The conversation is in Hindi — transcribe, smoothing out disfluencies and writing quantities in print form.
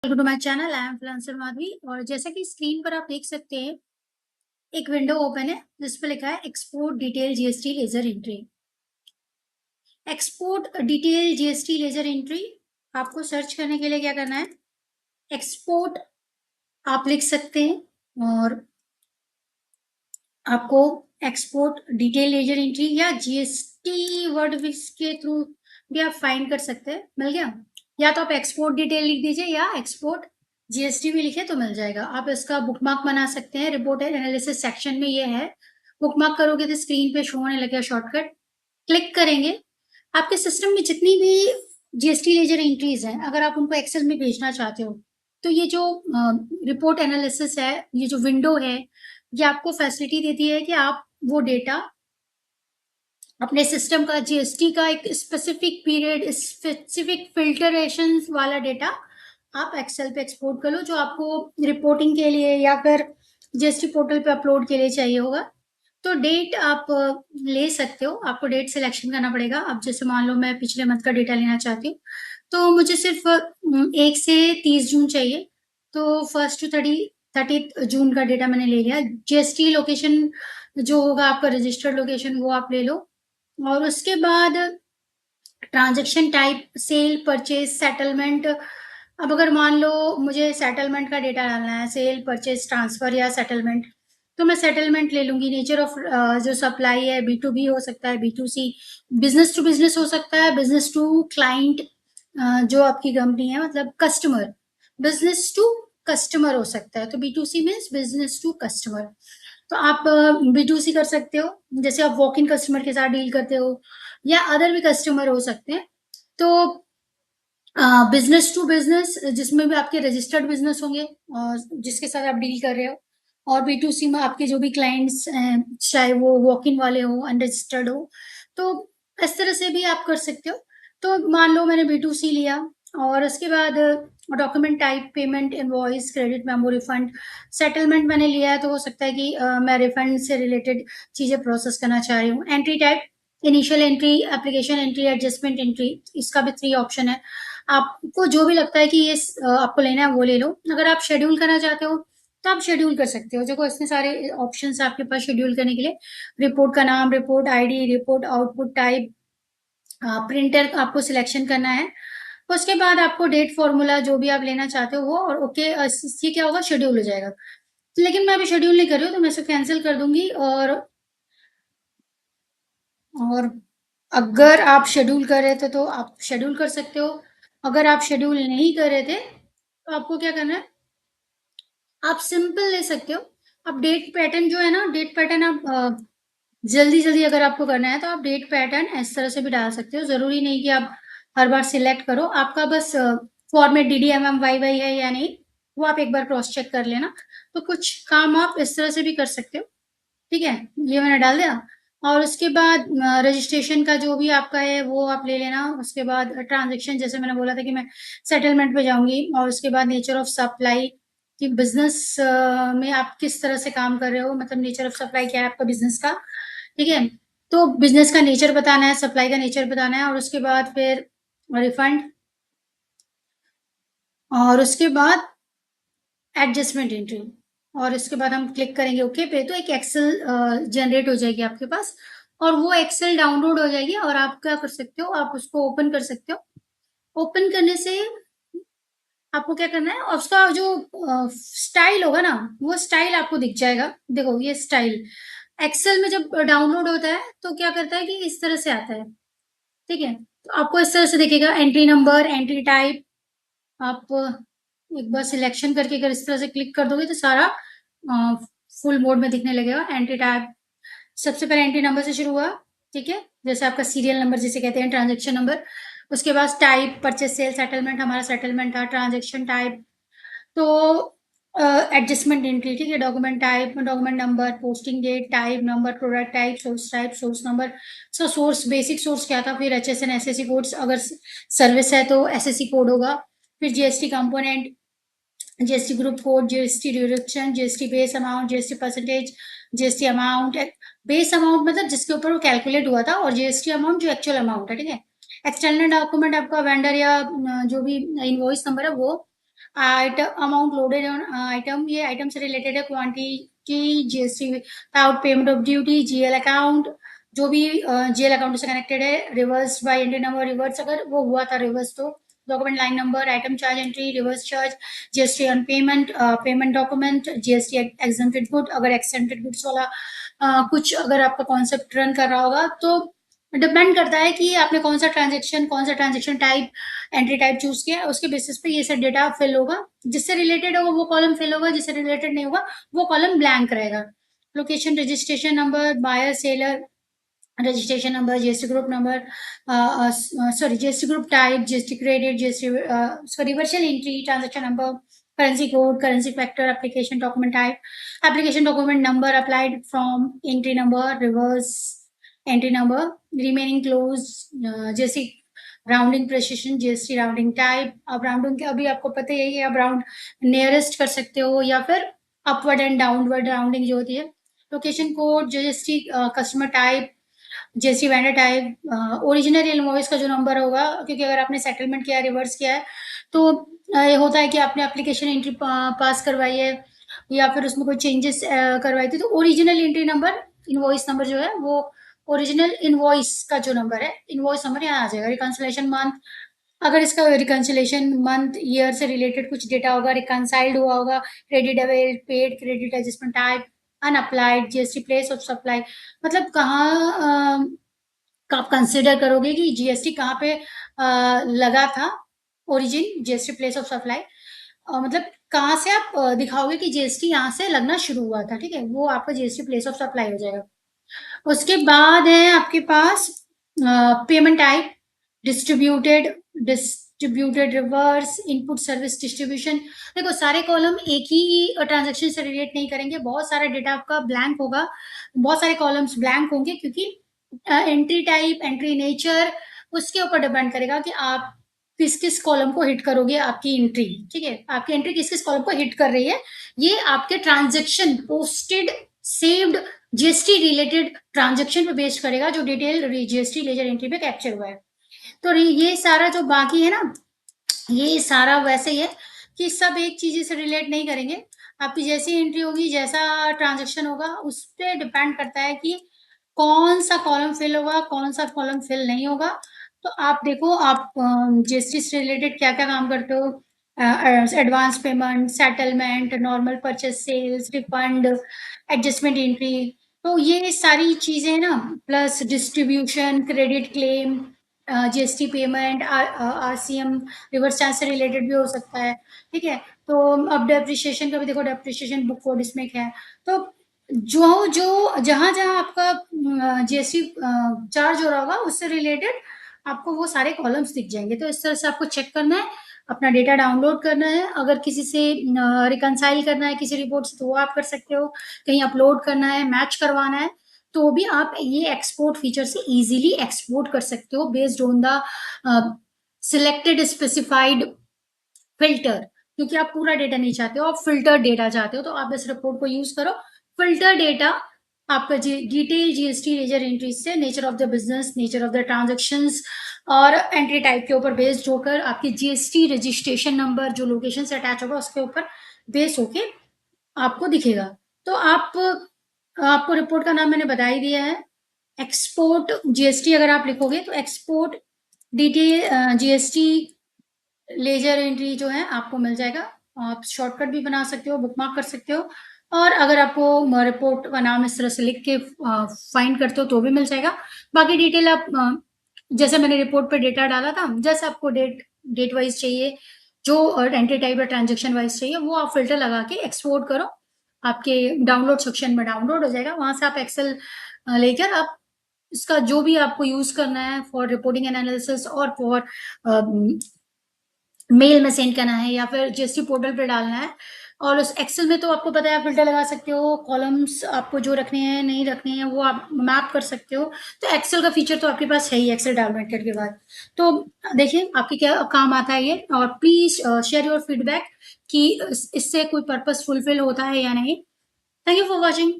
Welcome to my channel. I am freelancer Madhavi. और जैसा कि स्क्रीन पर आप देख सकते हैं, एक विंडो ओपन है जिस पर लिखा है export detail GST ledger entry. Export detail GST ledger entry आपको सर्च करने के लिए क्या करना है, एक्सपोर्ट आप लिख सकते हैं और आपको एक्सपोर्ट डिटेल लेजर एंट्री या जीएसटी वर्ड के थ्रू भी आप फाइंड कर सकते हैं। मिल गया, या तो आप एक्सपोर्ट डिटेल लिख दीजिए या एक्सपोर्ट जीएसटी भी लिखे तो मिल जाएगा। आप इसका बुकमार्क बना सकते हैं। रिपोर्ट एंड एनालिसिस सेक्शन में ये है, बुकमार्क करोगे तो स्क्रीन पे शो होने लगेगा शॉर्टकट। क्लिक करेंगे, आपके सिस्टम में जितनी भी जीएसटी लेजर एंट्रीज हैं, अगर आप उनको एक्सेल में भेजना चाहते हो तो ये जो रिपोर्ट एनालिसिस है, ये जो विंडो है, ये आपको फैसिलिटी देती है कि आप वो डेटा अपने सिस्टम का, जीएसटी का एक स्पेसिफिक पीरियड, स्पेसिफिक फिल्टरेशन वाला डेटा आप एक्सेल पे एक्सपोर्ट कर लो, जो आपको रिपोर्टिंग के लिए या फिर जीएसटी पोर्टल पे अपलोड के लिए चाहिए होगा। तो डेट आप ले सकते हो, आपको डेट सिलेक्शन करना पड़ेगा। अब जैसे मान लो मैं पिछले मंथ का डेटा लेना चाहती हूँ, तो मुझे सिर्फ 1 से 30 जून चाहिए, तो 1 to 30 जून का डेटा मैंने ले लिया। जीएसटी लोकेशन जो होगा आपका रजिस्टर्ड लोकेशन, वो आप ले लो। और उसके बाद transaction type, sale, purchase, settlement. अब अगर मान लो मुझे सेटलमेंट का डेटा डालना है, सेल, परचेज, ट्रांसफर या सेटलमेंट, तो मैं सेटलमेंट ले लूंगी। नेचर ऑफ जो सप्लाई है, B2B हो सकता है, B2C, बिजनेस टू बिजनेस हो सकता है, बिजनेस टू क्लाइंट, जो आपकी कंपनी है, मतलब कस्टमर, बिजनेस टू कस्टमर हो सकता है। तो B2C means business to customer. तो आप B2C कर सकते हो, जैसे आप वॉक इन कस्टमर के साथ डील करते हो, या अदर भी कस्टमर हो सकते हैं। तो बिजनेस टू बिजनेस, जिसमें भी आपके रजिस्टर्ड बिजनेस होंगे और जिसके साथ आप डील कर रहे हो, और B2C में आपके जो भी क्लाइंट्स हैं, चाहे वो वॉक इन वाले हो, अनरजिस्टर्ड हो, तो इस तरह से भी आप कर सकते हो। तो मान लो मैंने B2C लिया, और उसके बाद document type, payment, invoice, credit memo, refund, settlement मैंने लिया है, तो हो सकता है कि मैं रिफंड से रिलेटेड चीजें प्रोसेस करना चाह रही हूँ। Entry type, initial entry, application entry, adjustment entry, इसका भी 3 ऑप्शन है। आपको जो भी लगता है कि ये आपको लेना है वो ले लो। अगर आप शेड्यूल करना चाहते हो तो आप शेड्यूल कर सकते हो। देखो इतने सारे ऑप्शंस है आपके पास शेड्यूल करने के लिए। रिपोर्ट का नाम, report ID, report output type, printer आपको सिलेक्शन करना है। उसके बाद आपको डेट फॉर्मूला जो भी आप लेना चाहते हो वो, और ओके, ये क्या होगा, शेड्यूल हो जाएगा। लेकिन मैं अभी शेड्यूल नहीं कर रही हूँ, तो मैं इसे कैंसिल कर दूंगी। और अगर आप शेड्यूल कर रहे थे तो आप शेड्यूल कर सकते हो। अगर आप शेड्यूल नहीं कर रहे थे तो आपको क्या करना है, आप सिंपल ले सकते हो। अब डेट पैटर्न जो है ना, डेट पैटर्न आप जल्दी जल्दी अगर आपको करना है तो आप डेट पैटर्न इस तरह से भी डाल सकते हो। जरूरी नहीं कि आप हर बार सिलेक्ट करो। आपका बस फॉर्मेट DDMM YY है या नहीं, वो आप एक बार क्रॉस चेक कर लेना। तो कुछ काम आप इस तरह से भी कर सकते हो। ठीक है, ये मैंने डाल दिया। और उसके बाद रजिस्ट्रेशन का जो भी आपका है वो आप ले लेना। उसके बाद ट्रांजेक्शन, जैसे मैंने बोला था कि मैं सेटलमेंट पे जाऊंगी। और उसके बाद नेचर ऑफ सप्लाई, कि बिजनेस में आप किस तरह से काम कर रहे हो, मतलब नेचर ऑफ सप्लाई क्या है आपका बिजनेस का। ठीक है, तो बिजनेस का नेचर बताना है, सप्लाई का नेचर बताना है। और उसके बाद फिर रिफंड, और उसके बाद एडजस्टमेंट एंट्री। और इसके बाद हम क्लिक करेंगे ओके पे, तो एक एक्सेल जनरेट हो जाएगी आपके पास, और वो एक्सेल डाउनलोड हो जाएगी। और आप क्या कर सकते हो, आप उसको ओपन कर सकते हो। ओपन करने से आपको क्या करना है, और उसका जो स्टाइल होगा ना, वो स्टाइल आपको दिख जाएगा। देखो ये स्टाइल एक्सेल में जब डाउनलोड होता है तो क्या करता है कि इस तरह से आता है। ठीक है, तो आपको इस तरह से दिखेगा, एंट्री नंबर, एंट्री टाइप। आप एक बार सिलेक्शन करके अगर इस तरह से क्लिक कर दोगे तो सारा फुल मोड में दिखने लगेगा। एंट्री टाइप, सबसे पहले एंट्री नंबर से शुरू हुआ। ठीक है, जैसे आपका सीरियल नंबर जिसे कहते हैं, ट्रांजेक्शन नंबर। उसके बाद टाइप, परचेस, सेल, सेटलमेंट, हमारा सेटलमेंट था। ट्रांजेक्शन टाइप, तो एडजस्टमेंट एंट्री। ठीक है, document type, document number, posting date, type number, product type, source number. So source, basic source क्या था, फिर HSN SSC कोड्स, अगर सर्विस है तो SSC कोड होगा। फिर GST component, GST group code, GST deduction, GST base amount, GST percentage, GST amount. Base amount मतलब जिसके ऊपर वो कैलकुलेट हुआ था, और GST अमाउंट जो एक्चुअल अमाउंट है। ठीक है, एक्सटर्नल डॉक्यूमेंट आपका वेंडर या जो भी इनवॉइस नंबर है वो, अमाउंट लोडेड ऑन आइटम, ये आइटम से रिलेटेड है। Quantity GST without payment of duty, GL account जो भी जीएल अकाउंट से कनेक्टेड है, reverse by entry number, reverse अगर वो हुआ था रिवर्स तो document line number, item charge entry, reverse charge, GST on payment, payment document, GST exempted good, अगर एक्सेप्टेड गुड्स वाला कुछ अगर आपका कॉन्सेप्ट रन कर रहा होगा तो डिपेंड करता है कि आपने कौन सा transaction type, entry type choose किया, उसके बेसिस पे ये सब डेटा फिल होगा। जिससे रिलेटेड होगा वो कॉलम फिल होगा, जिससे रिलेटेड नहीं होगा वो कॉलम ब्लैंक रहेगा। Location, registration number, buyer seller registration number, GST group number, sorry GST group type, GST credit, GST reversal entry, transaction number, currency code, currency factor, application document type, application document number applied from entry number, reverse entry number, remaining close, जैसी rounding precision, GST rounding type. अब राउंडिंग के अभी आपको पता ही है, अब राउंड नियरेस्ट कर सकते हो या फिर अपवर्ड एंड डाउनवर्ड राउंडिंग जो होती है। Location code, GST customer type, GST vendor type, original invoice का जो नंबर होगा, क्योंकि अगर आपने सेटलमेंट किया है, रिवर्स किया है तो ये होता है कि आपने एप्लीकेशन एंट्री पास करवाई है या फिर उसमें कोई चेंजेस करवाई थी, तो original entry number, invoice number जो है वो ओरिजिनल इनवॉइस का जो नंबर है, इनवॉइस नंबर यहाँ आ जाएगा। रिकंसिलेशन मंथ, अगर इसका रिकंसिलेशन मंथ ईयर से रिलेटेड कुछ डेटा होगा, रिकंसाइल्ड हुआ होगा, credit avail, paid, credit adjustment type, unapplied, GST place of supply, मतलब कहाँ आप कंसिडर करोगे कि जीएसटी कहाँ पे लगा था, origin GST place of supply, मतलब कहाँ से आप दिखाओगे कि जीएसटी यहाँ से लगना शुरू हुआ था, ठीक है, वो आपका जीएसटी प्लेस ऑफ सप्लाई हो जाएगा। उसके बाद है आपके पास payment type, distributed reverse, input service distribution. देखो सारे कॉलम एक ही ट्रांजैक्शन से रिलेट नहीं करेंगे, बहुत सारा डेटा आपका ब्लैंक होगा, बहुत सारे कॉलम्स ब्लैंक होंगे, क्योंकि एंट्री टाइप, एंट्री नेचर उसके ऊपर डिपेंड करेगा कि आप किस किस कॉलम को हिट करोगे, आपकी एंट्री, ठीक है, आपकी एंट्री किस किस कॉलम को हिट कर रही है, ये आपके transaction posted saved GST related transaction पे बेस्ड करेगा, जो डिटेल जीएसटी लेजर एंट्री पे कैप्चर हुआ है। तो ये सारा जो बाकी है ना, ये सारा वैसे ही है कि सब एक चीज से रिलेट नहीं करेंगे। आपकी जैसी एंट्री होगी, जैसा ट्रांजेक्शन होगा, उस पर डिपेंड करता है कि कौन सा कॉलम फिल होगा, कौन सा कॉलम फिल नहीं होगा। तो आप देखो, आप जीएसटी से रिलेटेड क्या क्या काम करते हो, advance payment, settlement, normal purchase, sales, refund, adjustment entry, तो ये सारी चीजें ना, plus distribution, credit claim, GST payment, RCM, reverse charge से रिलेटेड भी हो सकता है, ठीक है। तो अब डेप्रिशिएशन का भी देखो, डेप्रिशिएशन बुक कोड इसमें क्या है, तो जो जो जहां जहां आपका जीएसटी चार्ज हो रहा होगा उससे रिलेटेड आपको वो सारे कॉलम्स दिख जाएंगे। तो इस तरह से आपको चेक करना है, अपना डेटा डाउनलोड करना है, अगर किसी से रिकंसाइल करना है किसी रिपोर्ट से तो वो आप कर सकते हो, कहीं अपलोड करना है, मैच करवाना है, तो भी आप ये एक्सपोर्ट फीचर से इजीली एक्सपोर्ट कर सकते हो based on the selected specified filter, क्योंकि आप पूरा डेटा नहीं चाहते हो, आप फिल्टर डेटा चाहते हो, तो आप इस रिपोर्ट को यूज करो। फिल्टर डेटा आपका डिटेल जीएसटी लेजर एंट्री से nature of the business, nature of the transactions और एंट्री टाइप के ऊपर बेस्ड होकर आपकी जीएसटी रजिस्ट्रेशन नंबर जो लोकेशन से अटैच होगा उसके ऊपर बेस होके आपको दिखेगा। तो आपको रिपोर्ट का नाम मैंने बता ही दिया है, एक्सपोर्ट जीएसटी। अगर आप लिखोगे तो export detail GST ledger entry जो है आपको मिल जाएगा। आप शॉर्टकट भी बना सकते हो, बुकमार्क कर सकते हो, और अगर आपको रिपोर्ट का नाम इस तरह से लिख के फाइंड करते हो तो भी मिल जाएगा। बाकी डिटेल आप जैसे मैंने रिपोर्ट पे डेटा डाला था, जैसे आपको डेट वाइज चाहिए, जो एंट्री टाइप या ट्रांजेक्शन वाइज चाहिए, वो आप फिल्टर लगा के एक्सपोर्ट करो, आपके डाउनलोड सेक्शन में डाउनलोड हो जाएगा। वहां से आप एक्सेल लेकर आप इसका जो भी आपको यूज करना है फॉर रिपोर्टिंग एनालिसिस और फॉर मेल में सेंड करना है या फिर जीएसटी पोर्टल पे डालना है, और उस एक्सेल में तो आपको पता है फिल्टर लगा सकते हो, कॉलम्स आपको जो रखने हैं नहीं रखने हैं वो आप मैप कर सकते हो। तो एक्सेल का फीचर तो आपके पास है ही, एक्सेल डाउनलोड के बाद। तो देखिए आपके क्या काम आता है ये, और प्लीज शेयर योर फीडबैक कि इससे कोई पर्पस फुलफिल होता है या नहीं। Thank you for watching.